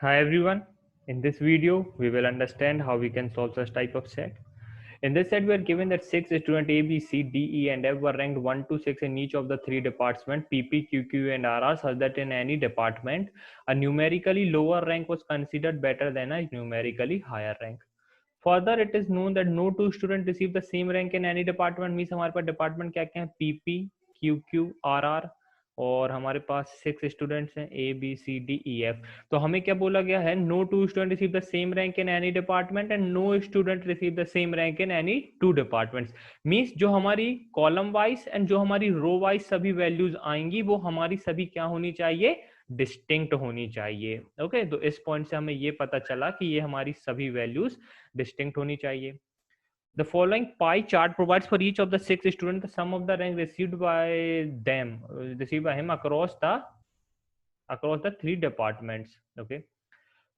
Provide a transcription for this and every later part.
Hi everyone. In this video, we will understand how we can solve such type of set. In this set, we are given that 6 students A, B, C, D, E, and F were ranked 1 to 6 in each of the three departments PP, QQ, and RR, such that in any department, a numerically lower rank was considered better than a numerically higher rank. Further, it is known that no two students receive the same rank in any department. Means हमारे पास department क्या क्या है, PP, QQ, RR, और हमारे पास 6 students हैं A, B, C, D, E, F. तो हमें क्या बोला गया है, no two student receive the same rank in any department and no student receive the same rank in any two departments. Means जो हमारी कॉलम वाइज एंड जो हमारी रो वाइज सभी वैल्यूज आएंगी वो हमारी सभी क्या होनी चाहिए, डिस्टिंक्ट होनी चाहिए. ओके, तो इस पॉइंट से हमें ये पता चला कि ये हमारी सभी वैल्यूज डिस्टिंक्ट होनी चाहिए. The following pie chart provides for each of the 6 students the sum of the rank received by him across the three departments. Okay.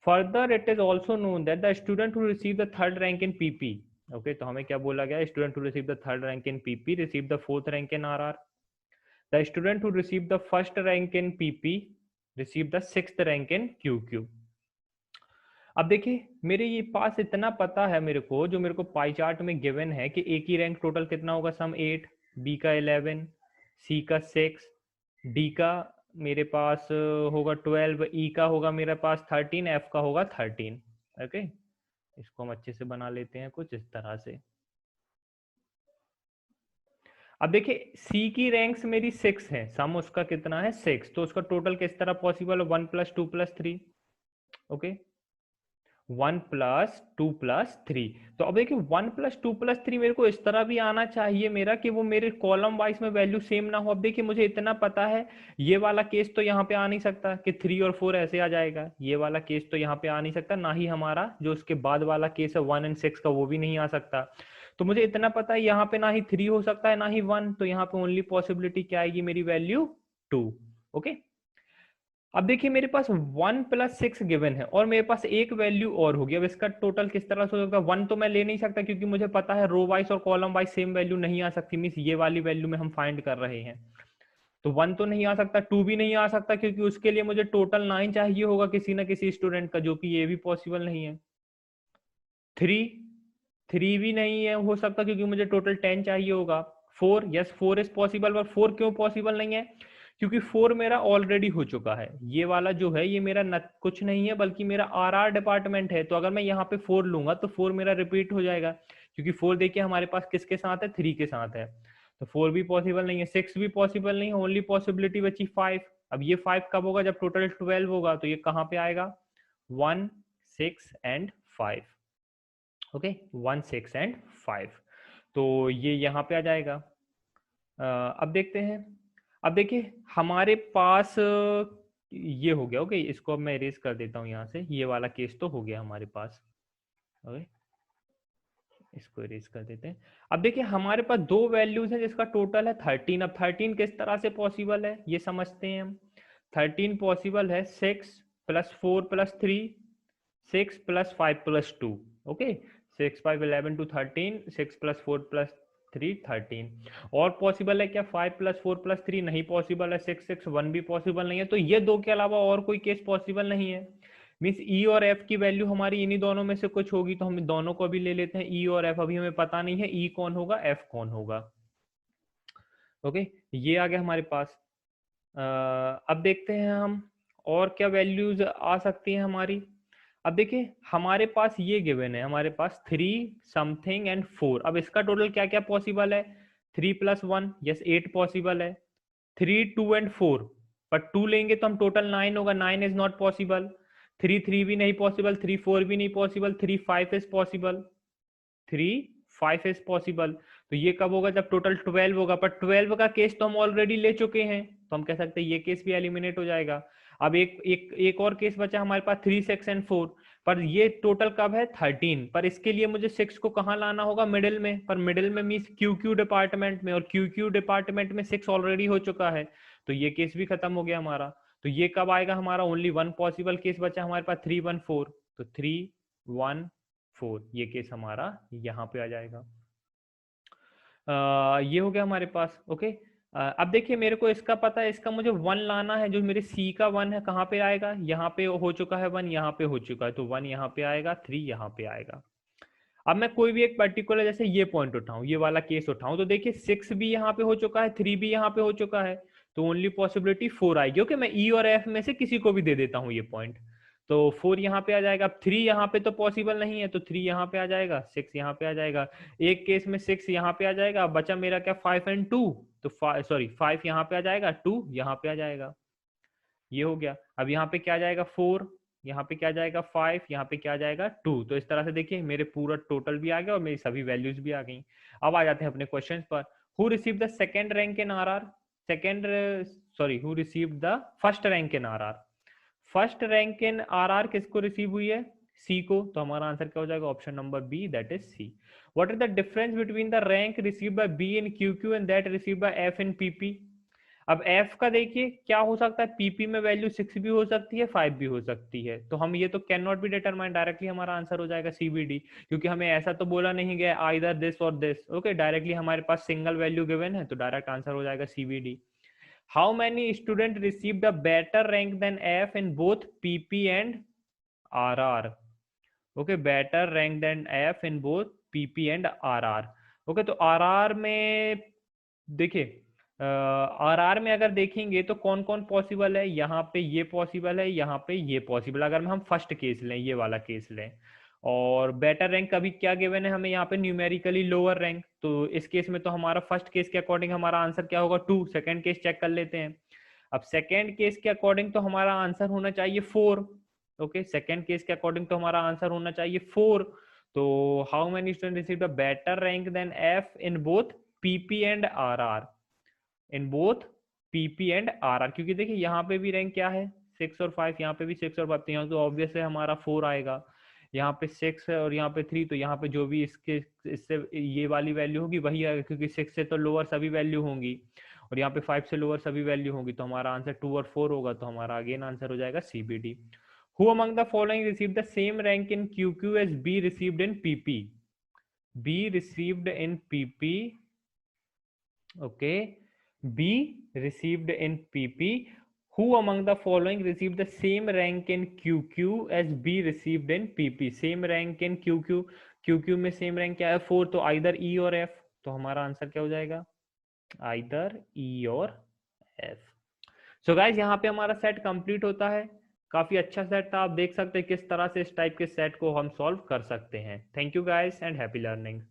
Further, it is also known that the student who received the third rank in PP, okay, तो हमें क्या बोला गया, student who received the third rank in PP received the fourth rank in RR. The student who received the first rank in PP received the sixth rank in QQ. अब देखिए मेरे ये पास इतना पता है मेरे को, जो मेरे को पाई चार्ट में गिवन है कि ए की रैंक टोटल कितना होगा, सम 8, बी का 11, सी का 6, डी का मेरे पास होगा 12, ई का होगा मेरे पास 13, एफ का होगा 13. ओके, इसको हम अच्छे से बना लेते हैं कुछ इस तरह से. अब देखिए सी की रैंक्स मेरी 6 है, सम उसका कितना है 6, तो उसका टोटल किस तरह पॉसिबल है, 1 + 2 + 3. ओके, 1 + 2 + 3. तो अब देखिए 1 + 2 + 3 मेरे को इस तरह भी आना चाहिए मेरा कि वो मेरे कॉलम वाइज में वैल्यू सेम ना हो. अब देखिए मुझे इतना पता है ये वाला केस तो यहाँ पे आ नहीं सकता कि 3 और 4 ऐसे आ जाएगा, ये वाला केस तो यहाँ पे आ नहीं सकता, ना ही हमारा जो उसके बाद वाला केस है 1 और 6 का वो भी नहीं आ सकता. तो मुझे इतना पता है यहाँ पे ना ही 3 हो सकता है ना ही 1, तो यहाँ पे ओनली पॉसिबिलिटी क्या आएगी मेरी, वैल्यू 2. ओके, अब देखिए मेरे पास 1 + 6 गिवन है और मेरे पास एक वैल्यू और होगी. अब इसका टोटल किस तरह से होगा, 1 तो मैं ले नहीं सकता क्योंकि मुझे पता है रो वाइज और कॉलम वाइज सेम वैल्यू नहीं आ सकती. मींस ये वाली वैल्यू में हम फाइंड कर रहे हैं, तो 1 तो नहीं आ सकता, 2 भी नहीं आ सकता क्योंकि उसके लिए मुझे टोटल 9 चाहिए होगा किसी ना किसी स्टूडेंट का, जो कि ये भी पॉसिबल नहीं है. 3 भी नहीं है हो सकता क्योंकि मुझे टोटल 10 चाहिए होगा. 4, यस 4 इज पॉसिबल, पर 4 क्यों पॉसिबल नहीं है, क्योंकि 4 मेरा ऑलरेडी हो चुका है. ये वाला जो है ये मेरा कुछ नहीं है बल्कि मेरा आरआर डिपार्टमेंट है. तो अगर मैं यहाँ पे 4 लूंगा तो 4 मेरा रिपीट हो जाएगा, क्योंकि 4 देखिए हमारे पास किसके साथ है, 3 के साथ है. तो 4 भी पॉसिबल नहीं है, 6 भी पॉसिबल नहीं है, ओनली पॉसिबिलिटी बची 5. अब ये 5 कब होगा, जब टोटल 12 होगा. तो ये कहाँ पे आएगा, 1, 6 एंड 5. ओके, 1, 6 एंड 5, तो ये यहाँ पे आ जाएगा. अब देखते हैं. अब देखिए हमारे पास ये हो गया. ओके, इसको अब मैं इरेज कर देता हूँ यहाँ से, ये वाला केस तो हो गया हमारे पास. ओके, इसको इरेज कर देते हैं. अब देखिए हमारे पास दो वैल्यूज हैं जिसका टोटल है 13. अब 13 किस तरह से पॉसिबल है ये समझते हैं हम. 13 पॉसिबल है 6 + 4 + 3, 6 + 5 + 2. Okay, 6, 5, 11 to 13, 6 + 4 + 3, 13. और पॉसिबल है क्या, 5 + 4 + 3 नहीं पॉसिबल है, 6, 6, 1 भी पॉसिबल नहीं है. तो ये दो के अलावा और कोई केस पॉसिबल नहीं है. मीन्स ई और एफ की वैल्यू हमारी इन्हीं दोनों में से कुछ होगी, तो हम दोनों को भी ले लेते हैं. ई और एफ अभी हमें पता नहीं है, ई कौन होगा, एफ कौन होगा. ओके, ये आ गया हमारे पास. अब देखते हैं हम और क्या वैल्यूज आ सकती हैं हमारी. अब देखिए हमारे पास ये गिवन है, हमारे पास 3 समथिंग एंड 4. अब इसका टोटल क्या क्या पॉसिबल है, 3 + 1, यस 8 पॉसिबल है. 3, 2 एंड 4, पर 2 लेंगे तो हम टोटल 9 होगा, 9 इज नॉट पॉसिबल. 3, 3 भी नहीं पॉसिबल, 3, 4 भी नहीं possible, 3, 5 is possible, 3, 5 is possible. तो ये कब होगा, जब टोटल 12 होगा. पर 12 का केस तो हम ऑलरेडी ले चुके हैं, तो हम कह सकते हैं ये केस भी एलिमिनेट हो जाएगा. अब एक और केस बचा हमारे पास, 3, 6 एंड 4. पर ये टोटल कब है, 13. पर इसके लिए मुझे 6 को कहाँ लाना होगा, मिडिल में. पर मिडिल में मीन्स QQ डिपार्टमेंट में, और QQ डिपार्टमेंट में 6 ऑलरेडी हो चुका है, तो ये केस भी खत्म हो गया हमारा. तो ये कब आएगा, हमारा ओनली 1 पॉसिबल केस बचा हमारे पास, 3, 1, 4. तो 3, 1, 4 ये केस हमारा यहाँ पे आ जाएगा. ये हो गया हमारे पास. ओके, अब देखिए मेरे को इसका पता है, इसका मुझे 1 लाना है। जो मेरे सी का 1 है कहाँ पे आएगा, यहाँ पे हो चुका है 1, यहाँ पे हो चुका है, तो 1 यहाँ पे आएगा, 3 यहाँ पे आएगा। अब मैं कोई भी एक पर्टिकुलर जैसे ये पॉइंट उठाऊं, ये वाला केस उठाऊं, तो देखिए 6 भी यहाँ पे हो चुका है, 3 भी यहाँ पे हो चुका है, तो ओनली पॉसिबिलिटी 4 आएगी। ओके, मैं ई और एफ में से किसी को भी दे देता हूँ ये पॉइंट, तो 4 यहाँ पे आ जाएगा। अब 3 यहाँ पे तो पॉसिबल नहीं है, तो 3 यहाँ पे आ जाएगा, 6 यहाँ पे आ जाएगा, एक केस में 6 यहाँ पे आ जाएगा। अब बचा मेरा क्या, 5 एंड 2, तो 5 यहाँ पे आ जाएगा, 2 यहाँ पे आ जाएगा, ये हो गया। अब यहाँ पे क्या आ जाएगा, 4, यहाँ पे क्या जाएगा 5, यहाँ पे क्या जाएगा 2। तो इस तरह से देखिए मेरे पूरा टोटल भी आ गया और मेरी सभी वैल्यूज भी आ गई। अब आ जाते हैं अपने क्वेश्चन पर। Who receive the second rank in RR, second sorry who receive the first rank in RR. First rank in RR किसको रिसीव हुई है, सी को, तो हमारा आंसर क्या हो जाएगा, option number B, that is C. What is the difference between the rank receive by B in Q Q and that receive by F in PP. अब एफ का देखिए क्या हो सकता है, पीपी में वैल्यू 6 भी हो सकती है, 5 भी हो सकती है, तो हम ये तो can not be determine, directly हमारा आंसर हो जाएगा सीबीडी, क्योंकि हमें ऐसा तो बोला नहीं गया आइदर दिस और दिस। ओके, डायरेक्टली हमारे पास सिंगल वैल्यू गिवन है, तो डायरेक्ट आंसर हो जाएगा CBD. How many student received a better rank than F in both PP and RR. Okay, better rank than F in both PP and RR. Okay, तो RR में देखिए, RR में अगर देखेंगे तो कौन कौन पॉसिबल है, यहाँ पे ये पॉसिबल है, यहाँ पे ये पॉसिबल, अगर हम फर्स्ट केस लें, ये वाला केस लें। और बेटर रैंक अभी क्या गिवन है हमें यहाँ पे, न्यूमेरिकली लोअर रैंक, तो इस केस में तो हमारा फर्स्ट केस के अकॉर्डिंग हमारा आंसर क्या होगा 2। सेकंड केस चेक कर लेते हैं। अब सेकंड केस के अकॉर्डिंग तो हमारा आंसर होना चाहिए 4। ओके, सेकंड केस के अकॉर्डिंग तो हमारा आंसर होना चाहिए 4। तो how many student received a better rank than F in both PP and RR, in both PP and RR, क्योंकि देखिए यहाँ पे भी रैंक क्या है 6 और 5, यहाँ पे भी 6 और 5, तो यहाँ तो ऑब्वियस है हमारा 4 आएगा। यहाँ पे 6 है और यहाँ पे 3, तो यहाँ पे जो भी इसके इससे ये वाली वैल्यू होगी वही आएगा, क्योंकि 6 से तो लोअर सभी वैल्यू होंगी और यहाँ पे 5 से लोअर सभी वैल्यू होंगी, तो हमारा आंसर 2 और 4 होगा, तो हमारा अगेन आंसर हो जाएगा CBD. Who among the following receive the same rank in Q Q as B received in PP, B received in PP, okay, B received in PP. Who among the following received the same rank in QQ as B received in PP? Same rank in QQ, QQ में same rank क्या है 4, तो either E और F, तो हमारा answer क्या हो जाएगा, either E और F। सो गाइज यहाँ पे हमारा सेट कंप्लीट होता है, काफी अच्छा सेट था, आप देख सकते हैं किस तरह से इस टाइप के सेट को हम सॉल्व कर सकते हैं। Thank you guys and happy learning.